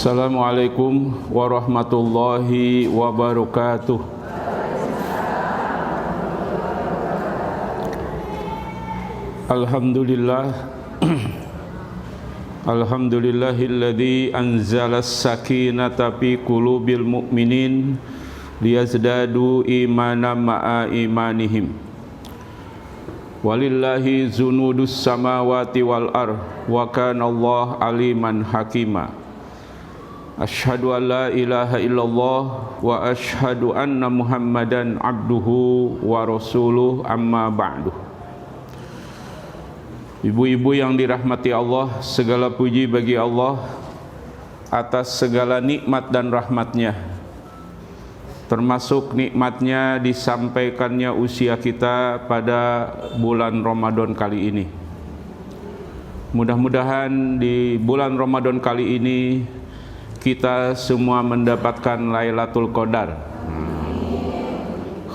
Assalamualaikum warahmatullahi wabarakatuh. Alhamdulillah Alhamdulillahilladzi anzala as-sakinata fi qulubil mu'minin liyazdadu imanan ma'a imanihim. Walillahi zunudus samawati wal ardh wa kana Allah aliman hakima. Asyhadu an la ilaha illallah wa asyhadu anna Muhammadan abduhu wa rasuluh, amma ba'du. Ibu-ibu yang dirahmati Allah, segala puji bagi Allah atas segala nikmat dan rahmatnya, termasuk nikmatnya disampaikannya usia kita pada bulan Ramadan kali ini. Mudah-mudahan di bulan Ramadan kali ini kita semua mendapatkan Lailatul Qadar,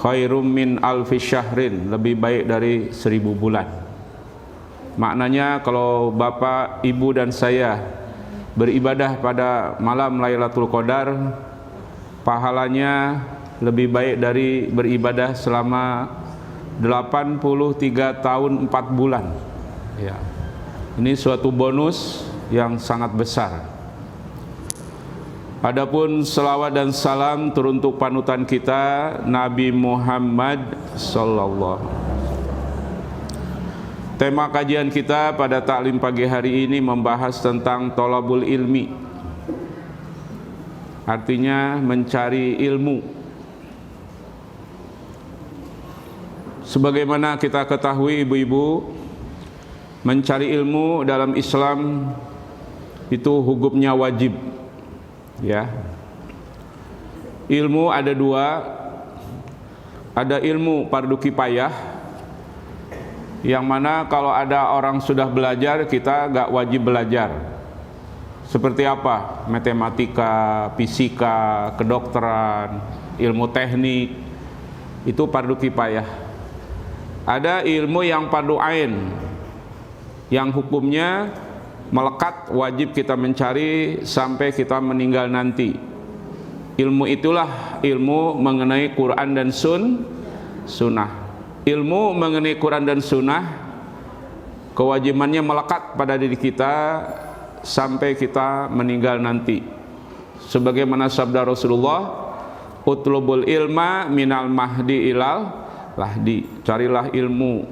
khairum min alfi syahrin, lebih baik dari 1000 bulan. Maknanya kalau bapak, ibu dan saya beribadah pada malam Lailatul Qadar, pahalanya lebih baik dari beribadah selama 83 tahun 4 bulan ya. Ini suatu bonus yang sangat besar. Adapun selawat dan salam teruntuk panutan kita Nabi Muhammad sallallahu. Tema kajian kita pada taklim pagi hari ini membahas tentang thalabul ilmi. Artinya mencari ilmu. Sebagaimana kita ketahui ibu-ibu, mencari ilmu dalam Islam itu hukumnya wajib. Ya, ilmu ada dua, ada ilmu fardu kifayah, yang mana kalau ada orang sudah belajar kita gak wajib belajar. Seperti apa? Matematika, fisika, kedokteran, ilmu teknik, itu fardu kifayah. Ada ilmu yang fardu ain, yang hukumnya melekat, wajib kita mencari sampai kita meninggal nanti. Ilmu itulah ilmu mengenai Quran dan sunnah. Ilmu mengenai Quran dan sunnah kewajibannya melekat pada diri kita sampai kita meninggal nanti. Sebagaimana sabda Rasulullah, utlubul ilma minal mahdi ilal lahdi. Carilah ilmu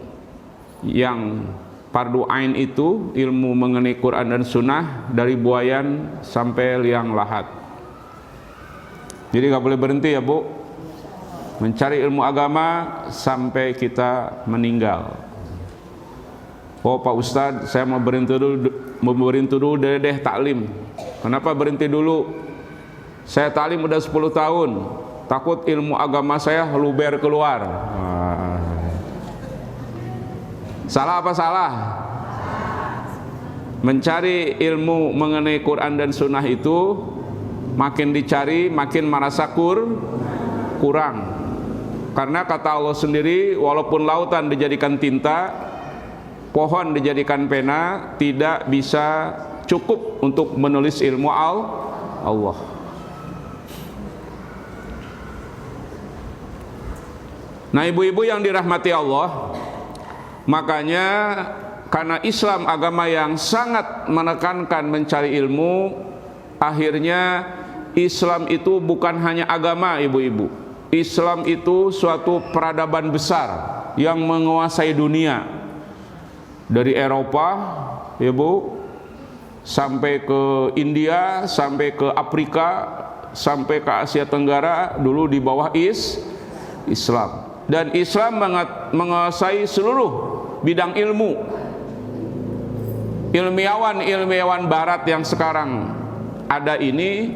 yang fardu ain itu, ilmu mengenai Quran dan sunnah, dari buayan sampai liang lahat. Jadi gak boleh berhenti ya Bu, mencari ilmu agama sampai kita meninggal. Oh Pak Ustadz, saya mau berhenti dulu deh taklim. Kenapa berhenti dulu? Saya taklim udah 10 tahun, takut ilmu agama saya luber keluar. Salah apa salah? Mencari ilmu mengenai Quran dan sunnah itu makin dicari makin merasa kurang. Karena kata Allah sendiri, walaupun lautan dijadikan tinta, pohon dijadikan pena, tidak bisa cukup untuk menulis ilmu Allah. Nah ibu-ibu yang dirahmati Allah, makanya karena Islam agama yang sangat menekankan mencari ilmu, akhirnya Islam itu bukan hanya agama ibu-ibu. Islam itu suatu peradaban besar yang menguasai dunia. Dari Eropa, ibu, sampai ke India, sampai ke Afrika, sampai ke Asia Tenggara, dulu di bawah Islam. Dan Islam menguasai seluruh bidang ilmu. Ilmiawan barat yang sekarang ada ini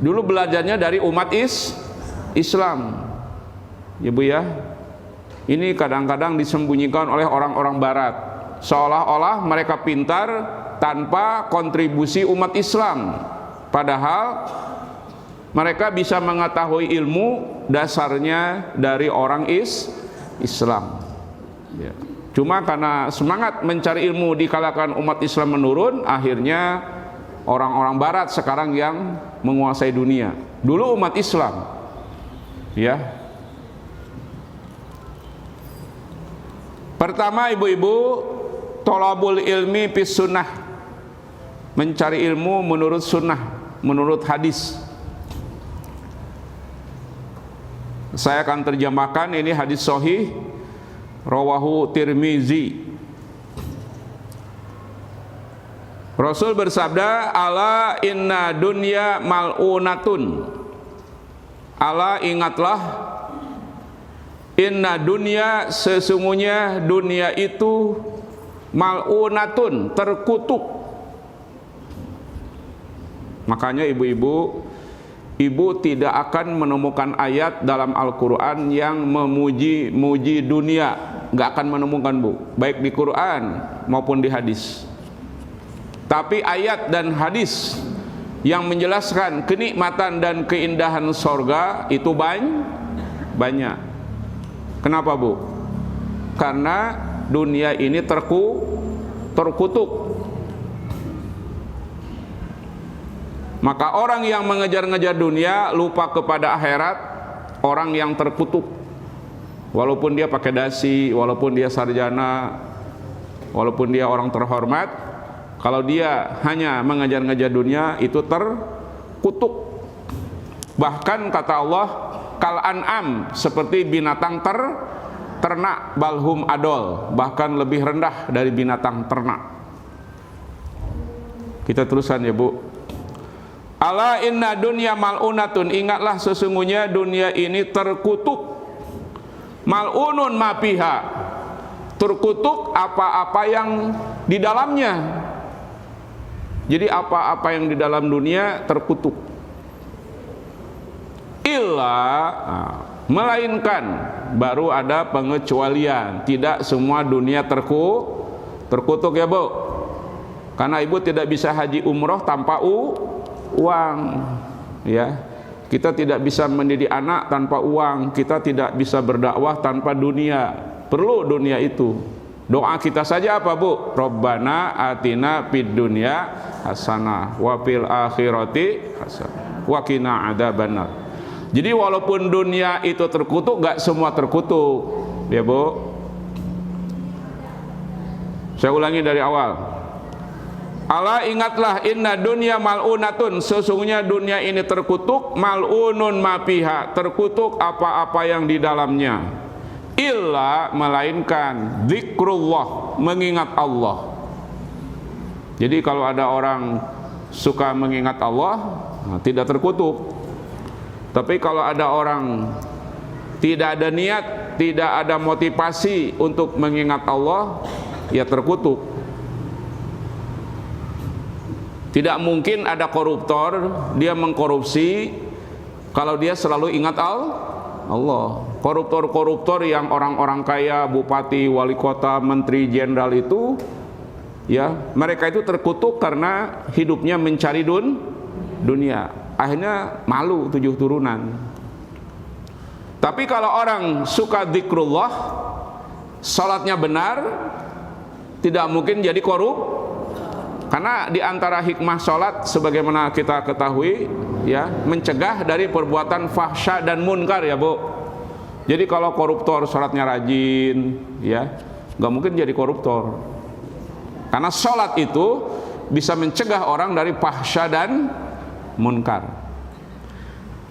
dulu belajarnya dari umat Islam. Ya Bu ya. Ini kadang-kadang disembunyikan oleh orang-orang barat, seolah-olah mereka pintar tanpa kontribusi umat Islam. Padahal mereka bisa mengetahui ilmu dasarnya dari orang Islam. Ya. Cuma karena semangat mencari ilmu di kalangan umat Islam menurun, akhirnya orang-orang barat sekarang yang menguasai dunia. Dulu umat Islam, ya. Pertama, ibu-ibu, thalabul ilmi fis sunnah, mencari ilmu menurut sunnah, menurut hadis. Saya akan terjemahkan, ini hadis sahih rawahu Tirmizi. Rasul bersabda, ala inna dunya mal'unatun. Ala, ingatlah, inna dunya, sesungguhnya dunia itu mal'unatun, terkutuk. Makanya ibu-ibu, ibu tidak akan menemukan ayat dalam Al-Quran yang memuji dunia. Nggak akan menemukan, Bu, baik di Quran maupun di hadis. Tapi ayat dan hadis yang menjelaskan kenikmatan dan keindahan sorga itu banyak. Kenapa, Bu? Karena dunia ini terkutuk. Maka orang yang mengejar-ngejar dunia lupa kepada akhirat, orang yang terkutuk. Walaupun dia pakai dasi, walaupun dia sarjana, walaupun dia orang terhormat, kalau dia hanya mengejar-ngejar dunia, itu terkutuk. Bahkan kata Allah, kal an'am, seperti binatang ternak, balhum adol, bahkan lebih rendah dari binatang ternak. Kita teruskan ya, Bu. Ala inna dunya mal'unatun, ingatlah sesungguhnya dunia ini terkutuk. Mal'unun ma fiha, terkutuk apa-apa yang di dalamnya. Jadi apa-apa yang di dalam dunia terkutuk. Melainkan, baru ada pengecualian. Tidak semua dunia terkutuk ya, Bu. Karena ibu tidak bisa haji umroh tanpa uang, ya. Kita tidak bisa mendidik anak tanpa uang. Kita tidak bisa berdakwah tanpa dunia. Perlu dunia itu. Doa kita saja apa, Bu? Rabbana atina fid dunya hasanah wa fil akhirati hasanah wa qina adzabannar. Jadi walaupun dunia itu terkutuk, gak semua terkutuk, ya, Bu. Saya ulangi dari awal. Ala, ingatlah, inna dunya mal'unatun, sesungguhnya dunia ini terkutuk, mal'unun ma fiha, terkutuk apa-apa yang di dalamnya. Illa, melainkan zikrullah, mengingat Allah. Jadi kalau ada orang suka mengingat Allah, tidak terkutuk. Tapi kalau ada orang tidak ada niat, tidak ada motivasi untuk mengingat Allah, ya terkutuk. Tidak mungkin ada koruptor, dia mengkorupsi kalau dia selalu ingat Allah. Koruptor-koruptor yang orang-orang kaya, bupati, wali kota, menteri, jenderal itu, ya, mereka itu terkutuk karena hidupnya mencari dunia. Akhirnya malu 7 turunan. Tapi kalau orang suka zikrullah, salatnya benar, tidak mungkin jadi korup. Karena di antara hikmah salat, sebagaimana kita ketahui, ya, mencegah dari perbuatan fahsya dan munkar, ya, Bu. Jadi kalau koruptor salatnya rajin, ya, nggak mungkin jadi koruptor. Karena salat itu bisa mencegah orang dari fahsya dan munkar.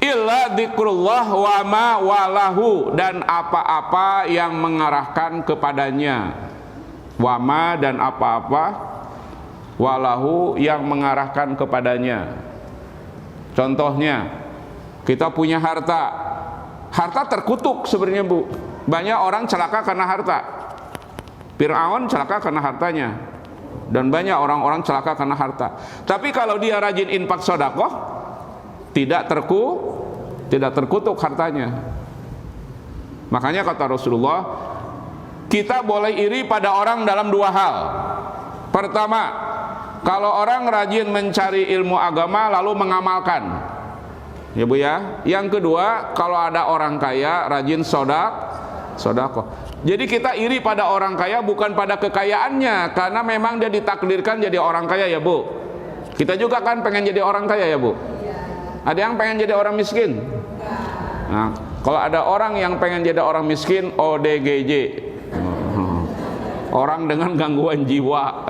Illa dzikrullah wa ma walahu, dan apa-apa yang mengarahkan kepadanya. Wa ma, dan apa-apa, walahu, yang mengarahkan kepadanya. Contohnya, kita punya harta. Harta terkutuk sebenarnya, Bu. Banyak orang celaka karena harta. Fir'aun celaka karena hartanya, dan banyak orang-orang celaka karena harta. Tapi kalau dia rajin infak sedekah, tidak terkutuk hartanya. Makanya kata Rasulullah, kita boleh iri pada orang dalam 2 hal. Pertama, kalau orang rajin mencari ilmu agama lalu mengamalkan, ya, Bu, ya. Yang kedua, kalau ada orang kaya rajin sedekah. Jadi kita iri pada orang kaya bukan pada kekayaannya, karena memang dia ditakdirkan jadi orang kaya, ya, Bu. Kita juga kan pengen jadi orang kaya ya Bu? Ada yang pengen jadi orang miskin? Nah, kalau ada orang yang pengen jadi orang miskin, ODGJ, orang dengan gangguan jiwa.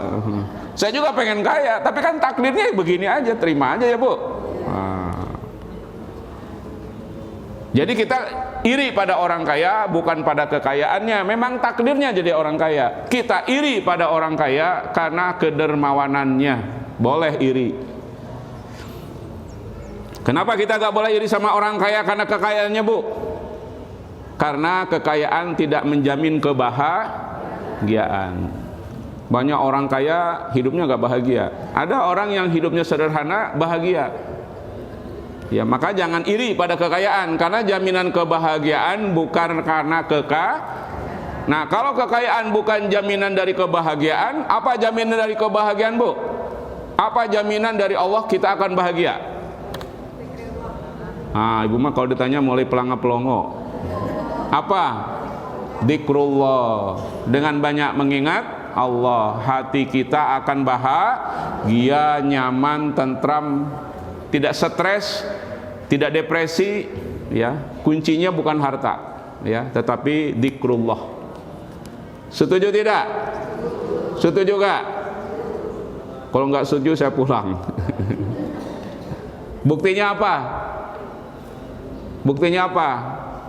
Saya juga pengen kaya, tapi kan takdirnya begini aja, terima aja ya Bu. Jadi kita iri pada orang kaya bukan pada kekayaannya, memang takdirnya jadi orang kaya. Kita iri pada orang kaya karena kedermawanannya, boleh iri. Kenapa kita gak boleh iri sama orang kaya karena kekayaannya Bu? Karena kekayaan tidak menjamin kebahagiaan. Banyak orang kaya hidupnya gak bahagia. Ada orang yang hidupnya sederhana bahagia. Ya, maka jangan iri pada kekayaan, karena jaminan kebahagiaan bukan karena Nah, kalau kekayaan bukan jaminan dari kebahagiaan, apa jaminan dari kebahagiaan Bu? Apa jaminan dari Allah kita akan bahagia? Nah, Ibu mah kalau ditanya mulai pelanga-pelongo. Apa? Dzikrullah. Dengan banyak mengingat Allah, hati kita akan bahagia, nyaman, tentram, tidak stres, tidak depresi, ya. Kuncinya bukan harta, ya, tetapi dzikrullah. Setuju tidak? Setuju gak? Kalau nggak setuju saya pulang. Buktinya apa? Buktinya apa?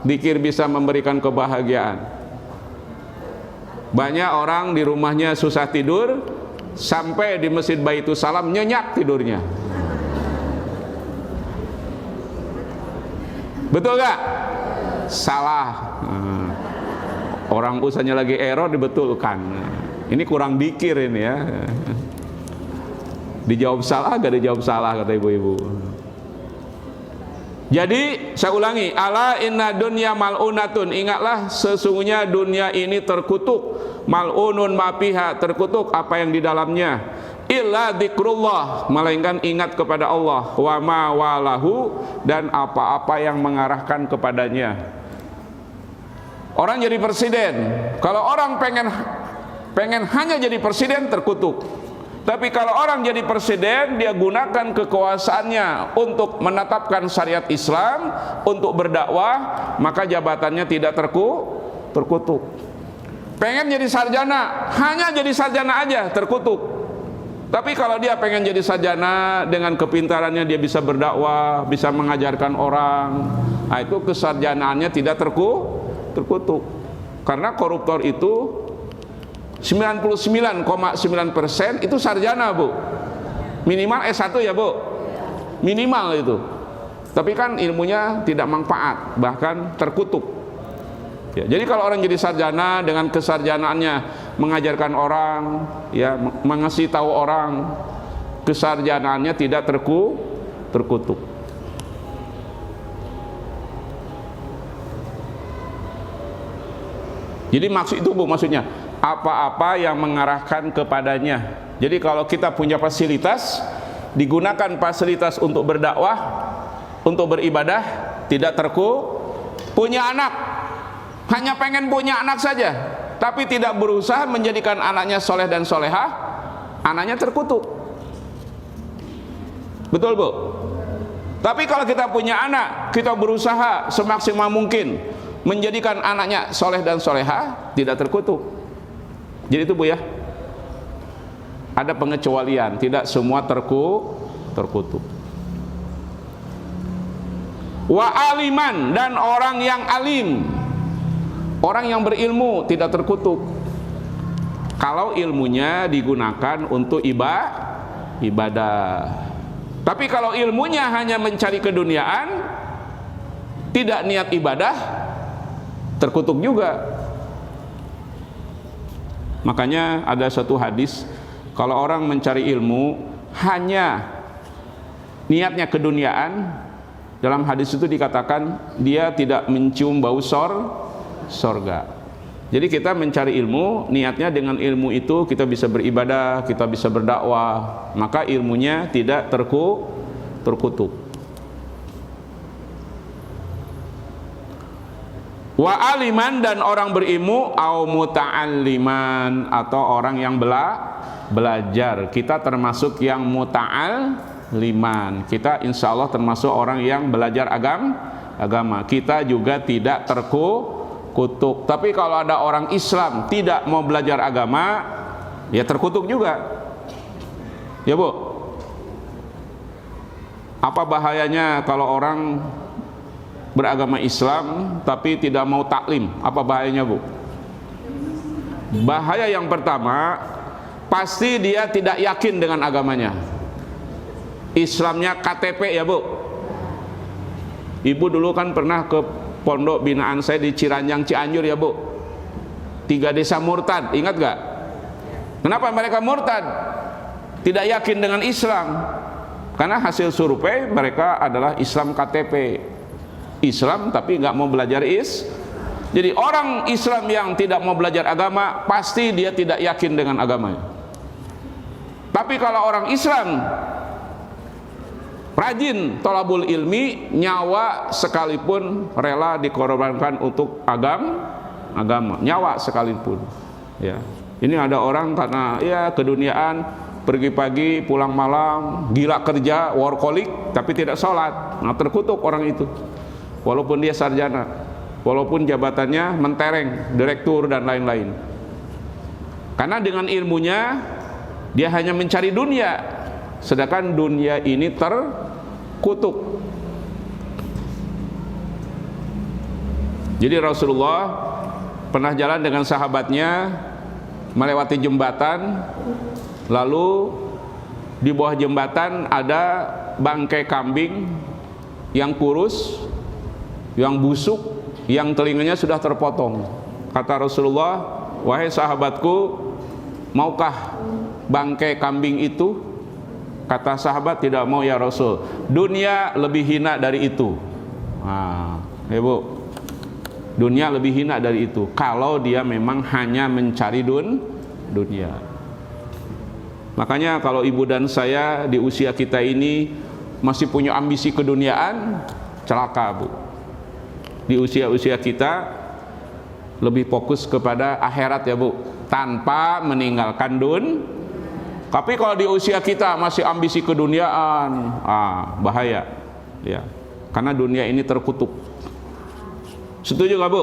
Dzikir bisa memberikan kebahagiaan. Banyak orang di rumahnya susah tidur, sampai di Masjid Baitus Salam nyenyak tidurnya. Betul gak? Salah. Orang usahanya lagi error dibetulkan. Ini kurang dikir ini ya. Dijawab salah, gak dijawab salah kata ibu-ibu. Jadi saya ulangi, ala inna dunya mal'unatun. Ingatlah sesungguhnya dunia ini terkutuk. Mal'unun mafiha, terkutuk apa yang di dalamnya. Illa dzikrullah, melainkan ingat kepada Allah, wa ma walahu, dan apa-apa yang mengarahkan kepadanya. Orang jadi presiden, kalau orang pengen hanya jadi presiden, terkutuk. Tapi kalau orang jadi presiden, dia gunakan kekuasaannya untuk menetapkan syariat Islam, untuk berdakwah, maka jabatannya tidak terkutuk. Pengen jadi sarjana, hanya jadi sarjana aja, terkutuk. Tapi kalau dia pengen jadi sarjana, dengan kepintarannya dia bisa berdakwah, bisa mengajarkan orang, nah itu kesarjanaannya tidak terkutuk. Karena koruptor itu 99,9% itu sarjana Bu. Minimal S1 ya Bu. Minimal itu. Tapi kan ilmunya tidak manfaat, bahkan terkutuk. Ya, jadi kalau orang jadi sarjana dengan kesarjanaannya mengajarkan orang, ya, mengasih tahu orang, kesarjanaannya tidak terkutuk. Jadi maksud itu Bu, maksudnya apa-apa yang mengarahkan kepadanya. Jadi kalau kita punya fasilitas, digunakan fasilitas untuk berdakwah, untuk beribadah, tidak punya anak, hanya pengen punya anak saja, tapi tidak berusaha menjadikan anaknya soleh dan solehah, anaknya terkutuk. Betul Bu? Tapi kalau kita punya anak, kita berusaha semaksimal mungkin menjadikan anaknya soleh dan solehah, tidak terkutuk. Jadi itu Bu ya, ada pengecualian, tidak semua terkutuk. Wa aliman, dan orang yang alim, orang yang berilmu tidak terkutuk. Kalau ilmunya digunakan untuk ibadah. Tapi kalau ilmunya hanya mencari keduniaan, tidak niat ibadah, terkutuk juga. Makanya ada satu hadis, kalau orang mencari ilmu hanya niatnya keduniaan, dalam hadis itu dikatakan dia tidak mencium bau sorga. Jadi kita mencari ilmu, niatnya dengan ilmu itu kita bisa beribadah, kita bisa berdakwah, maka ilmunya tidak terkutuk. Wa aliman, dan orang berilmu, au muta'alliman, atau orang yang belajar. Kita termasuk yang muta'alliman. Kita insya Allah termasuk orang yang belajar agama. Kita juga tidak terkutuk. Tapi kalau ada orang Islam tidak mau belajar agama, ya terkutuk juga. Ya Bu, apa bahayanya kalau orang beragama Islam tapi tidak mau taklim? Apa bahayanya Bu? Bahaya yang pertama, pasti dia tidak yakin dengan agamanya. Islamnya KTP ya Bu. Ibu dulu kan pernah ke pondok binaan saya di Ciranjang Cianjur ya Bu. 3 desa murtad, ingat gak? Kenapa mereka murtad? Tidak yakin dengan Islam. Karena hasil survei mereka adalah Islam KTP, Islam tapi nggak mau belajar Jadi orang Islam yang tidak mau belajar agama, pasti dia tidak yakin dengan agamanya. Tapi kalau orang Islam rajin thalabul ilmi, nyawa sekalipun rela dikorbankan untuk agama, nyawa sekalipun. Ya, ini ada orang karena ya keduniaan, pergi pagi pulang malam, gila kerja, workaholic, tapi tidak sholat. Nah, terkutuk orang itu, walaupun dia sarjana, walaupun jabatannya mentereng, direktur dan lain-lain. Karena dengan ilmunya dia hanya mencari dunia, sedangkan dunia ini terkutuk. Jadi Rasulullah pernah jalan dengan sahabatnya melewati jembatan, lalu di bawah jembatan ada bangkai kambing yang kurus, yang busuk, yang telinganya sudah terpotong. Kata Rasulullah, wahai sahabatku, maukah bangkai kambing itu? Kata sahabat, tidak mau ya Rasul, dunia lebih hina dari itu. Nah, ya Bu, dunia lebih hina dari itu kalau dia memang hanya mencari dunia. Makanya kalau ibu dan saya di usia kita ini masih punya ambisi keduniaan, celaka Bu. Di usia-usia kita lebih fokus kepada akhirat ya Bu, tanpa meninggalkan Tapi kalau di usia kita masih ambisi keduniaan, bahaya ya. Karena dunia ini terkutuk. Setuju gak Bu?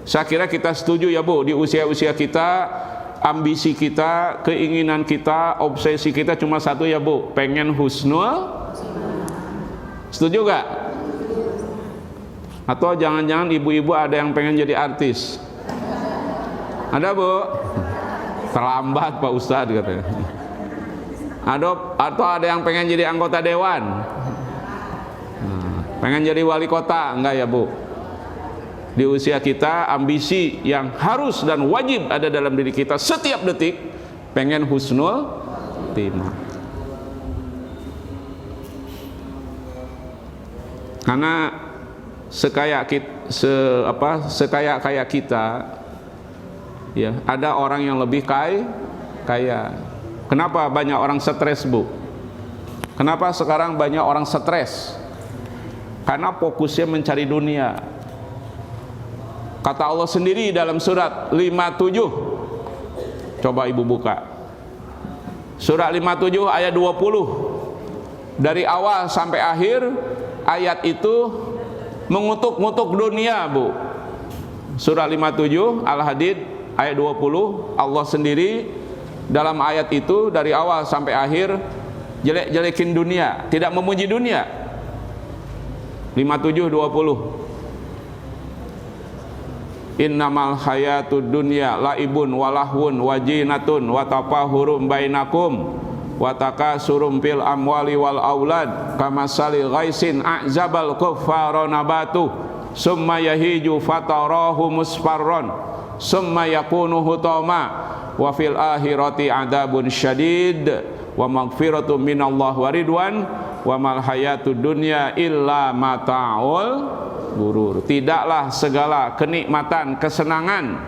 Saya kira kita setuju ya Bu, di usia-usia kita ambisi kita, keinginan kita, obsesi kita cuma satu ya Bu, pengen husnul. Setuju gak? Atau jangan-jangan ibu-ibu ada yang pengen jadi artis? Ada Bu? Terlambat Pak Ustadz katanya. Atau ada yang pengen jadi anggota dewan? Pengen jadi wali kota? Enggak ya Bu? Di usia kita ambisi yang harus dan wajib ada dalam diri kita setiap detik, pengen husnul khotimah. Karena sekaya kita ya, ada orang yang lebih kaya. Kenapa banyak orang stres Bu? Kenapa sekarang banyak orang stres? Karena fokusnya mencari dunia. Kata Allah sendiri dalam surat 57. Coba ibu buka surat 57 ayat 20. Dari awal sampai akhir ayat itu mengutuk-ngutuk dunia Bu. Surat 57 Al-Hadid ayat 20, Allah sendiri dalam ayat itu dari awal sampai akhir jelek-jelekin dunia, tidak memuji dunia. 57:20. Innamal hayatud dunya laibun walahun wajinatun watafahurum bainakum watakasurum fil amwali wal aulad kamasalil ghaisin a'zabal kuffara nabatu summa yahiju fatarahu musfarron summa yakunu hutama wa fil akhirati adabun syadid wa maghfiratun minallah wa ridwan wa mal hayatud dunya illa mata'ul gurur. Tidaklah segala kenikmatan, kesenangan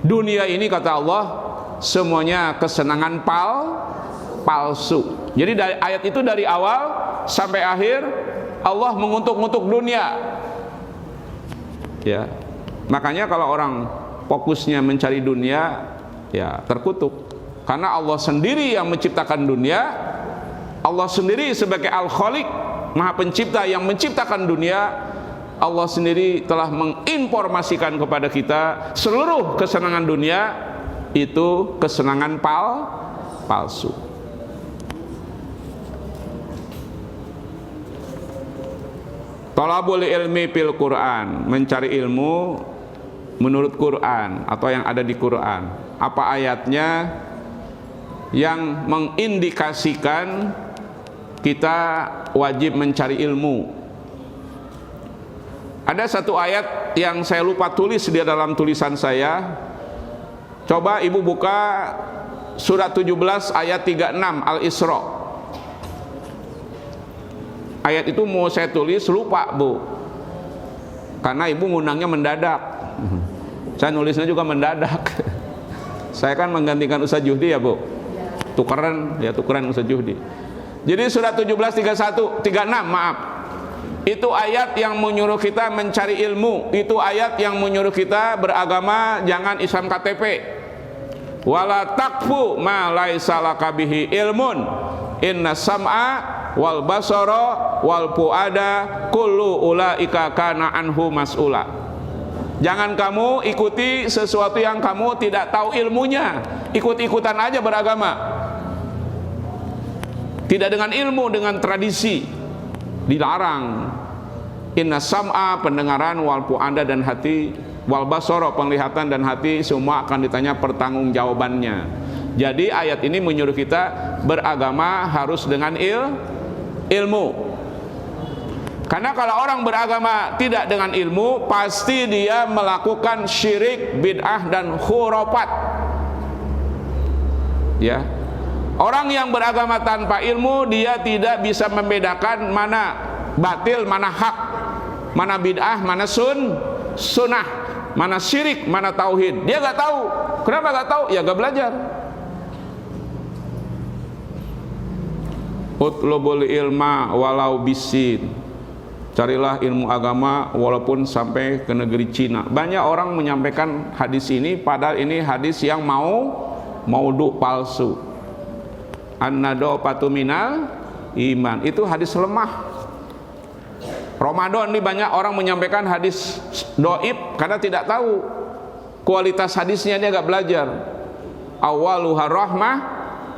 dunia ini kata Allah semuanya kesenangan palsu. Jadi dari ayat itu dari awal sampai akhir Allah mengutuk-ngutuk dunia. Ya. Makanya kalau orang fokusnya mencari dunia, ya terkutuk. Karena Allah sendiri yang menciptakan dunia, Allah sendiri sebagai Al-Khaliq, Maha Pencipta yang menciptakan dunia. Allah sendiri telah menginformasikan kepada kita seluruh kesenangan dunia itu kesenangan palsu. Thalabul ilmi fil Quran, mencari ilmu menurut Quran atau yang ada di Quran. Apa ayatnya yang mengindikasikan kita wajib mencari ilmu? Ada satu ayat yang saya lupa tulis di dalam tulisan saya. Coba ibu buka surat 17 ayat 36 Al-Isra. Ayat itu mau saya tulis, lupa bu, karena ibu ngundangnya mendadak. Saya nulisnya juga mendadak. Saya kan menggantikan Ustaz Juhdi ya bu, tukeran Ustaz Juhdi. Jadi surat 17 36 maaf, itu ayat yang menyuruh kita mencari ilmu. Itu ayat yang menyuruh kita beragama, jangan Islam KTP. Wala takfu ma laisa laka bihi ilmun, inna sam'a wal basara wal fuada kullu ulaika kana anhu mas'ula. Jangan kamu ikuti sesuatu yang kamu tidak tahu ilmunya. Ikut-ikutan aja beragama, tidak dengan ilmu, dengan tradisi, dilarang. Inna sam'a, pendengaran, wal fuada, dan hati, wal basara, penglihatan dan hati, semua akan ditanya pertanggungjawabannya. Jadi ayat ini menyuruh kita beragama harus dengan ilmu. Karena kalau orang beragama tidak dengan ilmu, pasti dia melakukan syirik, bid'ah dan khurafat. Ya. Orang yang beragama tanpa ilmu, dia tidak bisa membedakan mana batil, mana hak, mana bid'ah, mana sunnah, mana syirik, mana tauhid. Dia gak tahu. Kenapa gak tahu? Ya gak belajar. Utlubul ilma walau bisin, carilah ilmu agama walaupun sampai ke negeri Cina. Banyak orang menyampaikan hadis ini, padahal ini hadis yang maudhu, palsu. An-nadofatu minal iman, itu hadis lemah. Ramadan ini banyak orang menyampaikan hadis doib karena tidak tahu kualitas hadisnya, dia gak belajar. Awaluha rahmah,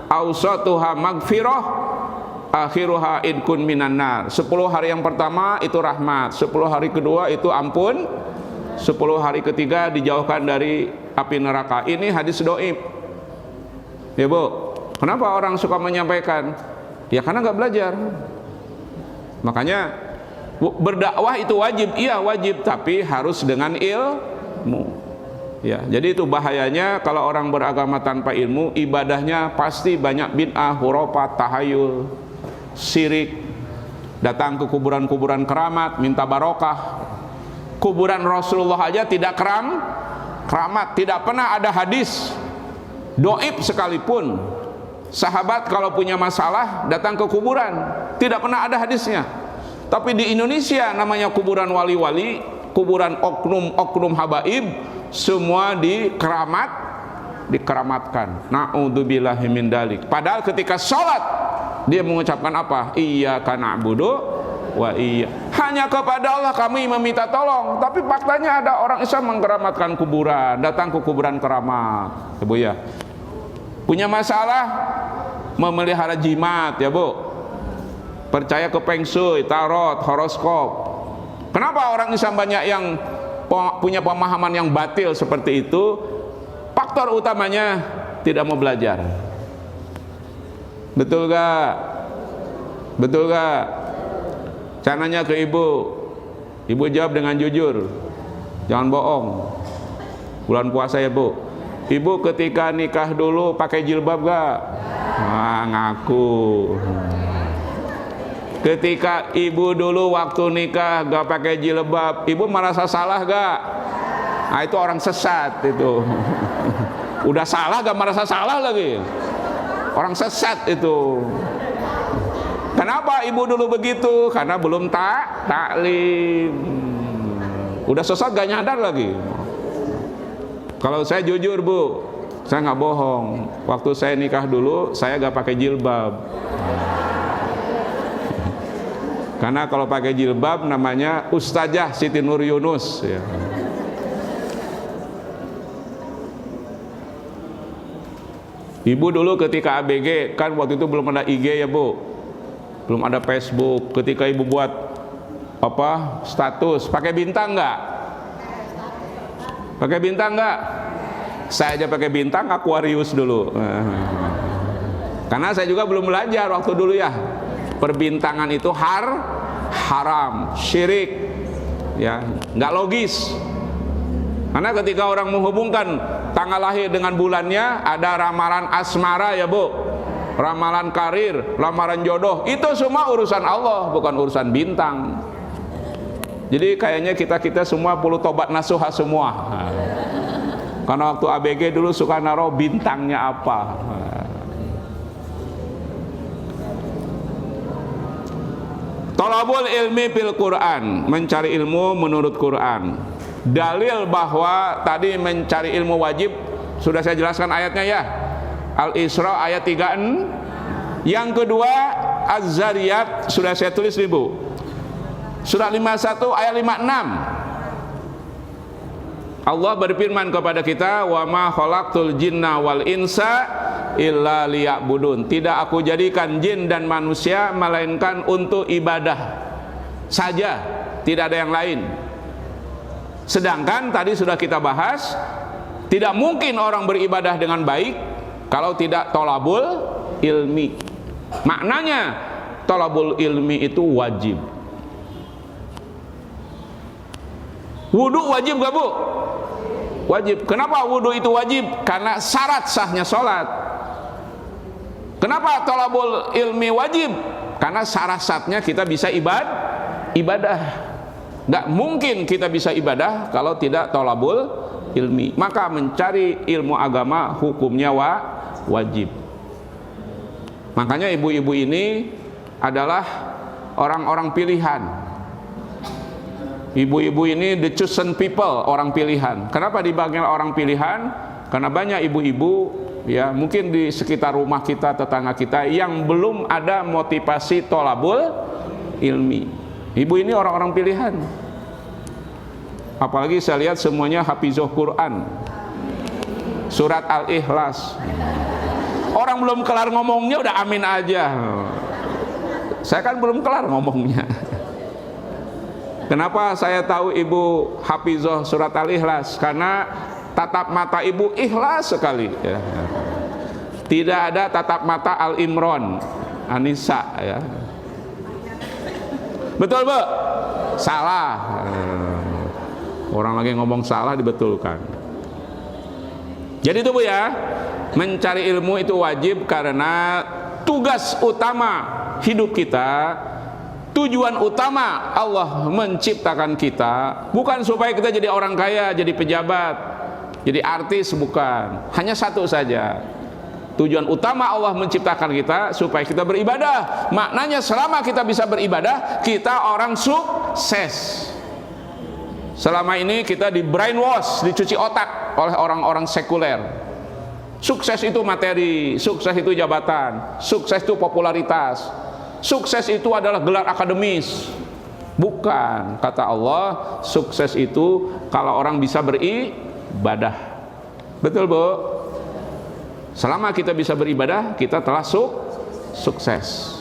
awsatuha magfirah, akhiruha idkun minan nar. 10 hari yang pertama itu rahmat, 10 hari kedua itu ampun, 10 hari ketiga dijauhkan dari api neraka. Ini hadis doib. Ya bu, kenapa orang suka menyampaikan? Ya karena gak belajar. Makanya berdakwah itu wajib, iya wajib, tapi harus dengan ilmu. Ya, jadi itu bahayanya kalau orang beragama tanpa ilmu, ibadahnya pasti banyak bid'ah, khurafat, tahayul, syirik, datang ke kuburan-kuburan keramat, minta barokah. Kuburan Rasulullah aja tidak keramat, tidak pernah ada hadis doib sekalipun. Sahabat kalau punya masalah datang ke kuburan, tidak pernah ada hadisnya. Tapi di Indonesia namanya kuburan wali-wali, kuburan oknum habaib, semua dikeramatkan. Na'udzubillahi min dalik. Padahal ketika sholat dia mengucapkan apa? Iyyaka na'budu wa hanya kepada Allah kami meminta tolong. Tapi faktanya ada orang Islam mengkeramatkan kuburan, datang ke kuburan keramat. Ya bu ya, punya masalah memelihara jimat ya bu, percaya ke feng shui, tarot, horoskop. Kenapa orang Islam banyak yang punya pemahaman yang batil seperti itu? Faktor utamanya tidak mau belajar. Betul gak? Betul gak? Saya nanya ke ibu, ibu jawab dengan jujur, jangan bohong. Bulan puasa ya bu, ibu ketika nikah dulu pakai jilbab gak? Wah, ngaku. Ketika ibu dulu waktu nikah gak pakai jilbab, ibu merasa salah gak? Nah itu orang sesat itu. Udah salah gak merasa salah lagi. Orang sesat itu. Kenapa ibu dulu begitu? Karena belum taklim. Udah sesat gak nyadar lagi. Kalau saya jujur bu, Saya nggak bohong. Waktu saya nikah dulu, saya nggak pakai jilbab. Karena kalau pakai jilbab namanya Ustazah Siti Nur Yunus. Ya. Ibu dulu ketika ABG, kan waktu itu belum ada IG ya Bu, belum ada Facebook. Ketika ibu buat apa status, pakai bintang nggak? Pakai bintang nggak? Saya aja pakai bintang Aquarius dulu. Karena saya juga belum belajar waktu dulu ya. Perbintangan itu haram, syirik, ya, nggak logis. Karena ketika orang menghubungkan tanggal lahir dengan bulannya, ada ramalan asmara ya Bu, ramalan karir, lamaran jodoh, itu semua urusan Allah, bukan urusan bintang. Jadi kayaknya kita semua perlu tobat nasuha semua. Karena waktu ABG dulu suka naruh bintangnya apa. Thalabul ilmi fil Quran, mencari ilmu menurut Quran. Dalil bahwa tadi mencari ilmu wajib sudah saya jelaskan ayatnya ya. Al-Isra ayat 36. Yang kedua Az-Zariyat sudah saya tulis Ibu. Surah 51 ayat 56. Allah berfirman kepada kita, wa ma khalaqtul jinna wal insa illa liya'budun. Tidak aku jadikan jin dan manusia melainkan untuk ibadah saja, tidak ada yang lain. Sedangkan tadi sudah kita bahas, tidak mungkin orang beribadah dengan baik kalau tidak thalabul ilmi. Maknanya thalabul ilmi itu wajib. Wudu wajib gak Bu? Wajib. Kenapa wudu itu wajib? Karena syarat sahnya sholat. Kenapa thalabul ilmi wajib? Karena syarat-syaratnya kita bisa ibadah. Nggak mungkin kita bisa ibadah kalau tidak thalabul ilmi. Maka mencari ilmu agama hukumnya wajib. Makanya ibu-ibu ini adalah orang-orang pilihan. Ibu-ibu ini the chosen people, orang pilihan. Kenapa dipanggil orang pilihan? Karena banyak ibu-ibu ya, mungkin di sekitar rumah kita, tetangga kita yang belum ada motivasi thalabul ilmi. Ibu ini orang-orang pilihan. Apalagi saya lihat semuanya hafizah Quran. Surat Al-Ikhlas. Orang belum kelar ngomongnya udah amin aja. Saya kan belum kelar ngomongnya. Kenapa saya tahu ibu hafizah surat Al-Ikhlas? Karena tatap mata ibu ikhlas sekali ya. Tidak ada tatap mata Al-Imran, An-Nisa ya. Betul Bu? Salah. Orang lagi ngomong salah dibetulkan. Jadi itu Bu ya, mencari ilmu itu wajib karena tugas utama hidup kita, tujuan utama Allah menciptakan kita bukan supaya kita jadi orang kaya, jadi pejabat, jadi artis, bukan. Hanya satu saja. Tujuan utama Allah menciptakan kita supaya kita beribadah. Maknanya selama kita bisa beribadah, kita orang sukses. Selama ini kita di brainwash, dicuci otak oleh orang-orang sekuler. Sukses itu materi, sukses itu jabatan, sukses itu popularitas, sukses itu adalah gelar akademis. Bukan, kata Allah, sukses itu kalau orang bisa beribadah. Betul Bu? Selama kita bisa beribadah, kita telah sukses.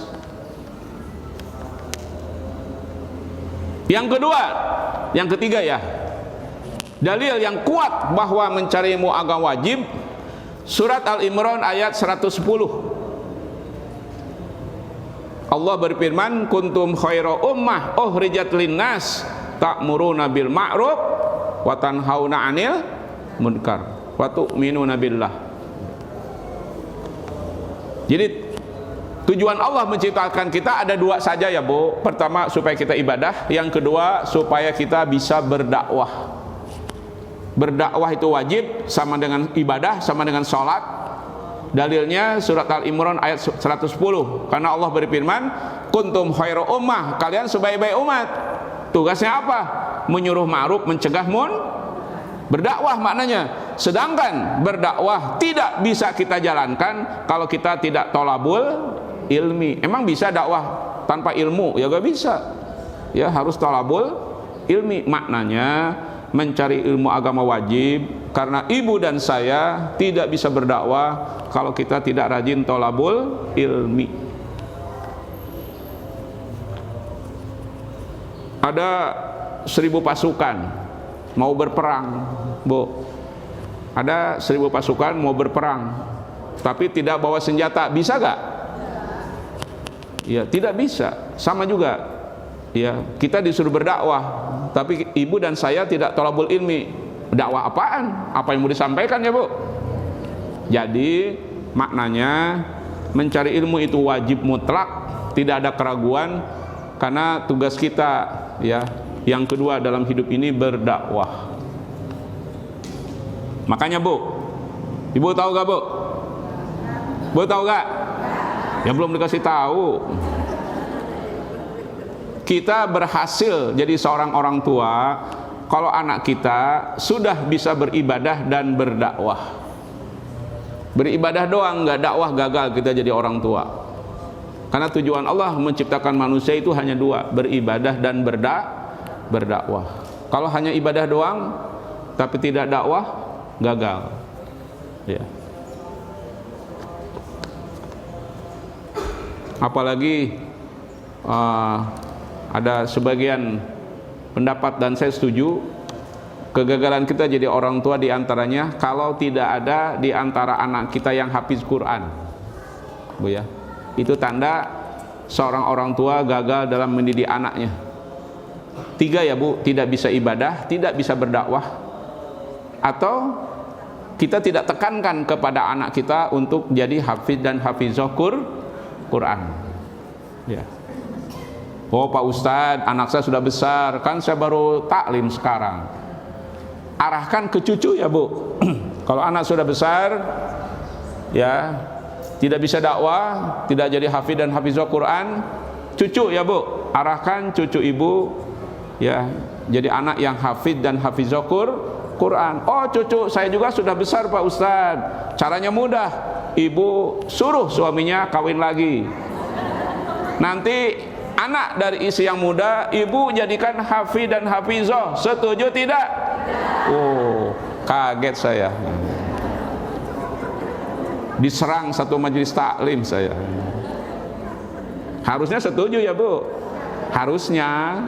Yang kedua, yang ketiga ya, dalil yang kuat bahwa mencari ilmu agama wajib, surat Al-Imran ayat 110. Allah berfirman, kuntum khaira ummah ukhrijat linnas ta'muruna bil ma'ruf wa tanhauna 'anil munkar wa tu'minuna billah. Jadi tujuan Allah menciptakan kita ada dua saja ya Bu. Pertama supaya kita ibadah, yang kedua supaya kita bisa berdakwah. Berdakwah itu wajib, sama dengan ibadah, sama dengan sholat. Dalilnya surat Al-Imran ayat 110. Karena Allah berfirman, kuntum khairu ummah, kalian sebaik-baik umat. Tugasnya apa? Menyuruh ma'ruf, mencegah berdakwah maknanya. Sedangkan berdakwah tidak bisa kita jalankan kalau kita tidak tolabul ilmi. Emang bisa dakwah tanpa ilmu? Ya gak bisa. Ya harus tolabul ilmi. Maknanya mencari ilmu agama wajib, karena ibu dan saya tidak bisa berdakwah kalau kita tidak rajin tolabul ilmi. Ada 1000 pasukan mau berperang, Bu. Ada 1000 pasukan mau berperang, tapi tidak bawa senjata, bisa gak? Ya tidak bisa. Sama juga, ya kita disuruh berdakwah, tapi ibu dan saya tidak tolabul ilmi. Dakwah apaan? Apa yang mau disampaikan ya Bu? Jadi maknanya mencari ilmu itu wajib mutlak, tidak ada keraguan, karena tugas kita ya yang kedua dalam hidup ini berdakwah. Makanya Bu, ibu tahu gak Bu? Bu tahu gak? Ya belum dikasih tahu. Kita berhasil jadi seorang orang tua kalau anak kita sudah bisa beribadah dan berdakwah. Beribadah doang nggak dakwah, gagal kita jadi orang tua. Karena tujuan Allah menciptakan manusia itu hanya dua, beribadah dan berdakwah. Kalau hanya ibadah doang tapi tidak dakwah, gagal. Ya. Apalagi ada sebagian pendapat, dan saya setuju, kegagalan kita jadi orang tua diantaranya kalau tidak ada di antara anak kita yang hafiz Quran, Bu ya. Itu tanda seorang orang tua gagal dalam mendidik anaknya. 3 ya Bu, tidak bisa ibadah, tidak bisa berdakwah, atau kita tidak tekankan kepada anak kita untuk jadi hafiz dan hafizah Quran. Ya. Oh Pak Ustadz, anak saya sudah besar, kan saya baru taklim sekarang. Arahkan ke cucu ya Bu. Kalau anak sudah besar, ya tidak bisa dakwah, tidak jadi hafiz dan hafizah Quran, cucu ya Bu, arahkan cucu ibu ya jadi anak yang hafiz dan hafizah Quran. Oh cucu saya juga sudah besar Pak Ustadz, caranya mudah, ibu suruh suaminya kawin lagi. Nanti anak dari istri yang muda ibu jadikan hafiz dan hafizah. Setuju tidak? Oh kaget saya, diserang satu majelis taklim saya. Harusnya setuju ya Bu, harusnya.